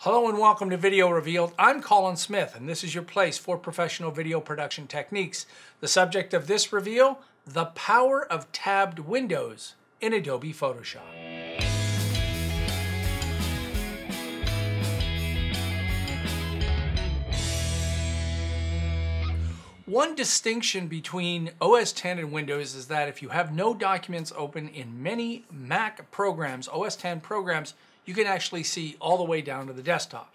Hello and welcome to Video Revealed. I'm Colin Smith and this is your place for professional video production techniques. The subject of this reveal, the power of tabbed windows in Adobe Photoshop. One distinction between OS X and Windows is that if you have no documents open in many Mac programs, OS X programs, you can actually see all the way down to the desktop.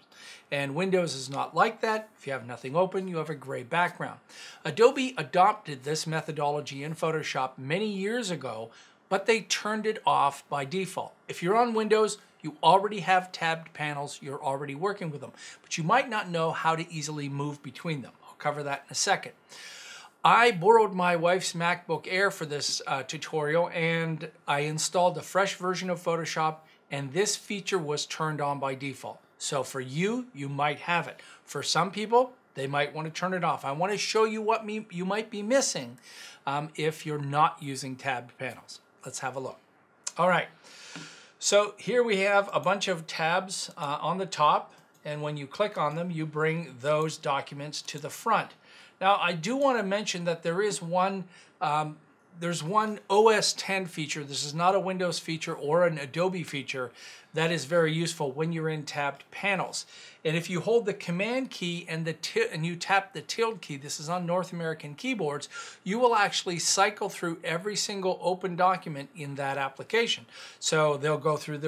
And Windows is not like that. If you have nothing open, you have a gray background. Adobe adopted this methodology in Photoshop many years ago, but they turned it off by default. If you're on Windows, you already have tabbed panels, you're already working with them, but you might not know how to easily move between them. I'll cover that in a second. I borrowed my wife's MacBook Air for this tutorial, and I installed a fresh version of Photoshop, and this feature was turned on by default. So for you, you might have it. For some people, they might want to turn it off. I want to show you what you might be missing if you're not using tabbed panels. Let's have a look. All right, so here we have a bunch of tabs on the top, and when you click on them, you bring those documents to the front. Now, I do want to mention that there is there's one OS X feature. This is not a Windows feature or an Adobe feature that is very useful when you're in tabbed panels. And if you hold the Command key and you tap the tilde key, this is on North American keyboards, you will actually cycle through every single open document in that application. So they'll go through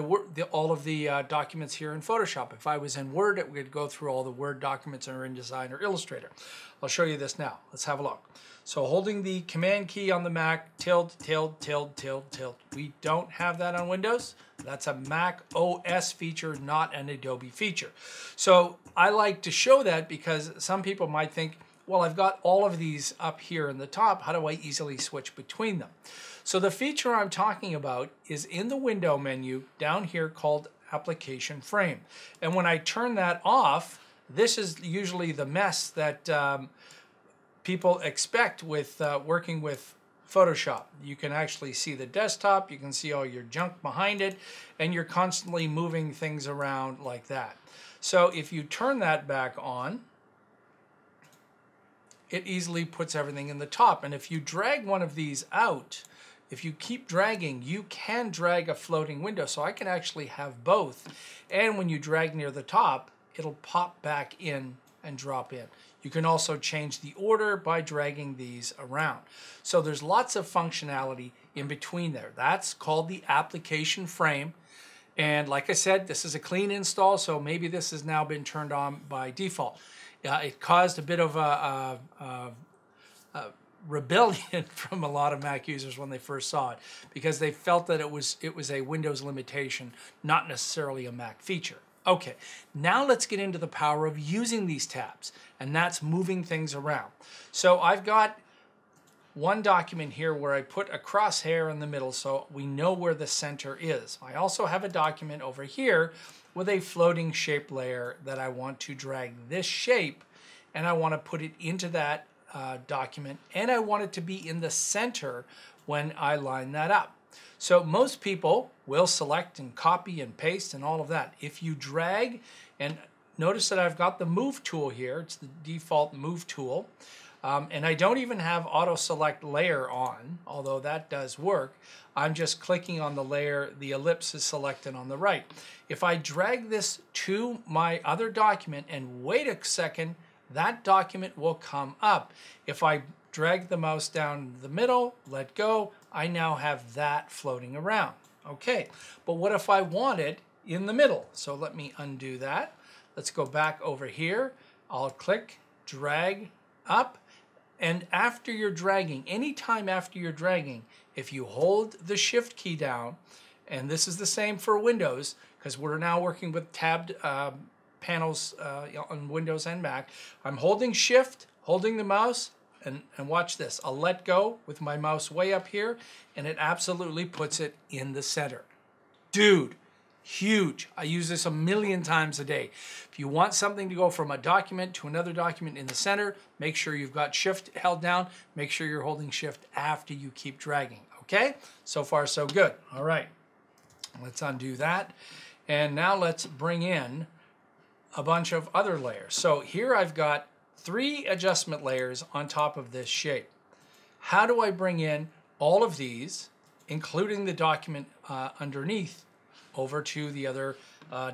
all of the documents here in Photoshop. If I was in Word, it would go through all the Word documents or InDesign or Illustrator. I'll show you this now. Let's have a look. So holding the Command key on the Mac, tilde, tilde, tilde, tilde, tilde. We don't have that on Windows. That's a Mac OS feature, not an Adobe feature. So I like to show that because some people might think, well, I've got all of these up here in the top. How do I easily switch between them? So the feature I'm talking about is in the window menu down here called Application Frame. And when I turn that off, this is usually the mess that people expect with working with Photoshop. You can actually see the desktop, you can see all your junk behind it, and you're constantly moving things around like that. So if you turn that back on, it easily puts everything in the top. And if you drag one of these out, if you keep dragging, you can drag a floating window. So I can actually have both. And when you drag near the top, it'll pop back in and drop in. You can also change the order by dragging these around. So there's lots of functionality in between there. That's called the application frame. And like I said, this is a clean install, so maybe this has now been turned on by default. It caused a bit of a rebellion from a lot of Mac users when they first saw it, because they felt that it was a Windows limitation, not necessarily a Mac feature. Okay, now let's get into the power of using these tabs, and that's moving things around. So I've got one document here where I put a crosshair in the middle so we know where the center is. I also have a document over here with a floating shape layer that I want to drag this shape, and I want to put it into that document, and I want it to be in the center when I line that up. So most people will select and copy and paste and all of that. If you drag, and notice that I've got the move tool here, it's the default move tool, and I don't even have auto select layer on, although that does work. I'm just clicking on the layer, the ellipse is selected on the right. If I drag this to my other document and wait a second, that document will come up. If I drag the mouse down the middle, let go, I now have that floating around. Okay, but what if I want it in the middle? So let me undo that. Let's go back over here. I'll click, drag up, and after you're dragging, anytime after you're dragging, if you hold the Shift key down, and this is the same for Windows, because we're now working with tabbed panels on Windows and Mac, I'm holding Shift, holding the mouse, and watch this. I'll let go with my mouse way up here, and it absolutely puts it in the center. Dude, huge. I use this a million times a day. If you want something to go from a document to another document in the center, make sure you've got Shift held down. Make sure you're holding Shift after you keep dragging. Okay? So far, so good. All right. Let's undo that. And now let's bring in a bunch of other layers. So here I've got 3 adjustment layers on top of this shape. How do I bring in all of these, including the document underneath, over to the other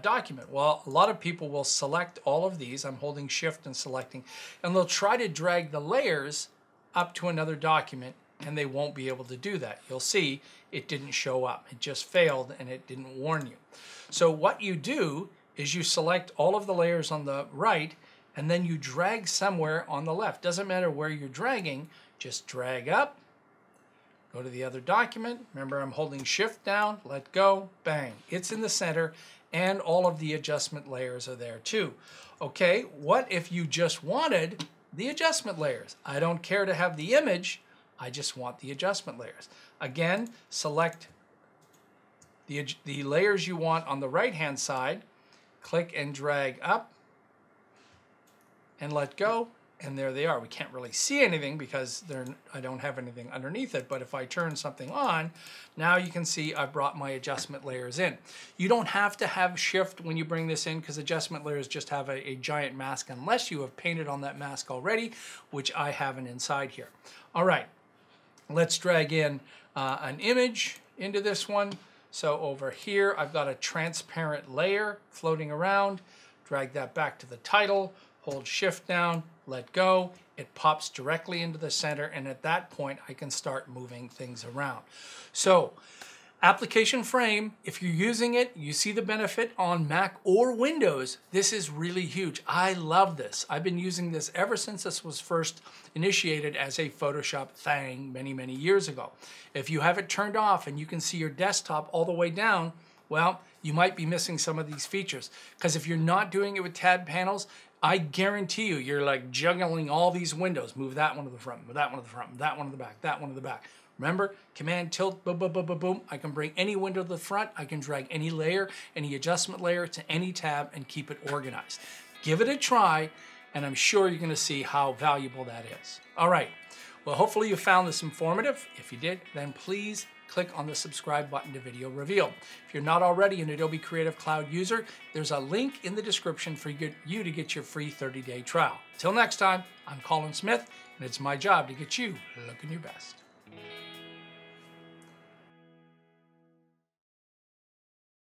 document? Well, a lot of people will select all of these. I'm holding shift and selecting, and they'll try to drag the layers up to another document, and they won't be able to do that. You'll see it didn't show up. It just failed and it didn't warn you. So what you do is you select all of the layers on the right, and then you drag somewhere on the left. Doesn't matter where you're dragging, just drag up, go to the other document. Remember, I'm holding shift down, let go, bang. It's in the center, and all of the adjustment layers are there too. Okay, what if you just wanted the adjustment layers? I don't care to have the image, I just want the adjustment layers. Again, select the layers you want on the right-hand side, click and drag up, and let go, and there they are. We can't really see anything because I don't have anything underneath it, but if I turn something on, now you can see I've brought my adjustment layers in. You don't have to have shift when you bring this in, because adjustment layers just have a giant mask unless you have painted on that mask already, which I haven't inside here. All right, let's drag in an image into this one. So over here, I've got a transparent layer floating around. Drag that back to the title, hold shift down, let go. It pops directly into the center, and at that point, I can start moving things around. So, application frame, if you're using it, you see the benefit on Mac or Windows. This is really huge. I love this. I've been using this ever since this was first initiated as a Photoshop thing many, many years ago. If you have it turned off and you can see your desktop all the way down, well, you might be missing some of these features. Because if you're not doing it with tab panels, I guarantee you, you're like juggling all these windows. Move that one to the front, move that one to the front, that one to the back, that one to the back. Remember, Command tilt, boom, boom, boom, boom, boom. I can bring any window to the front. I can drag any layer, any adjustment layer to any tab and keep it organized. Give it a try, and I'm sure you're going to see how valuable that is. All right. Well, hopefully you found this informative. If you did, then please click on the subscribe button to Video Revealed. If you're not already an Adobe Creative Cloud user, there's a link in the description for you to get your free 30-day trial. Till next time, I'm Colin Smith, and it's my job to get you looking your best.